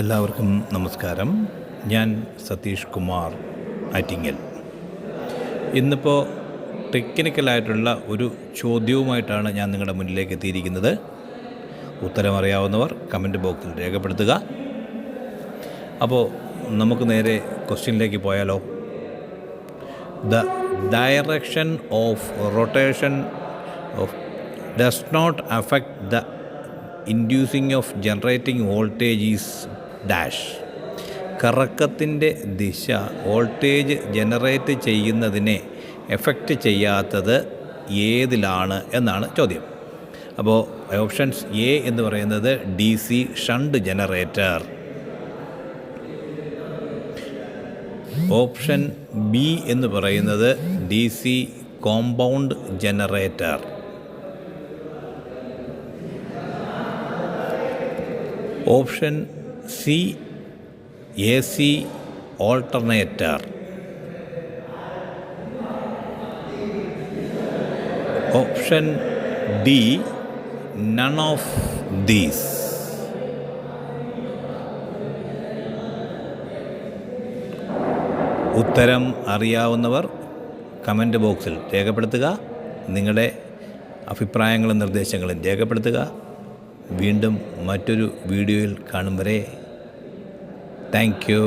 എല്ലാവർക്കും നമസ്കാരം. ഞാൻ സതീഷ് കുമാർ ആറ്റിങ്ങൽ. ഇന്നിപ്പോൾ ടെക്നിക്കലായിട്ടുള്ള ഒരു ചോദ്യവുമായിട്ടാണ് ഞാൻ നിങ്ങളുടെ മുന്നിലേക്ക് എത്തിയിരിക്കുന്നത്. ഉത്തരമറിയാവുന്നവർ കമൻറ്റ് ബോക്സിൽ രേഖപ്പെടുത്തുക. അപ്പോൾ നമുക്ക് നേരെ ക്വസ്റ്റ്യനിലേക്ക് പോയാലോ. The direction of rotation of does not affect the inducing of generating voltage is dash. കറക്കത്തിൻ്റെ ദിശ വോൾട്ടേജ് ജനറേറ്റ് ചെയ്യുന്നതിനെ എഫക്റ്റ് ചെയ്യാത്തത് ഏതിലാണ് എന്നാണ് ചോദ്യം. അപ്പോൾ ഓപ്ഷൻസ് എ എന്ന് പറയുന്നത് DC shunt generator, option B എന്ന് പറയുന്നത് DC compound generator, option C AC alternator, option D none of these. ഉത്തരം അറിയാവുന്നവർ കമൻറ്റ് ബോക്സിൽ രേഖപ്പെടുത്തുക. നിങ്ങളുടെ അഭിപ്രായങ്ങളും നിർദ്ദേശങ്ങളും രേഖപ്പെടുത്തുക. വീണ്ടും മറ്റൊരു വീഡിയോയിൽ കാണും വരെ താങ്ക് യു.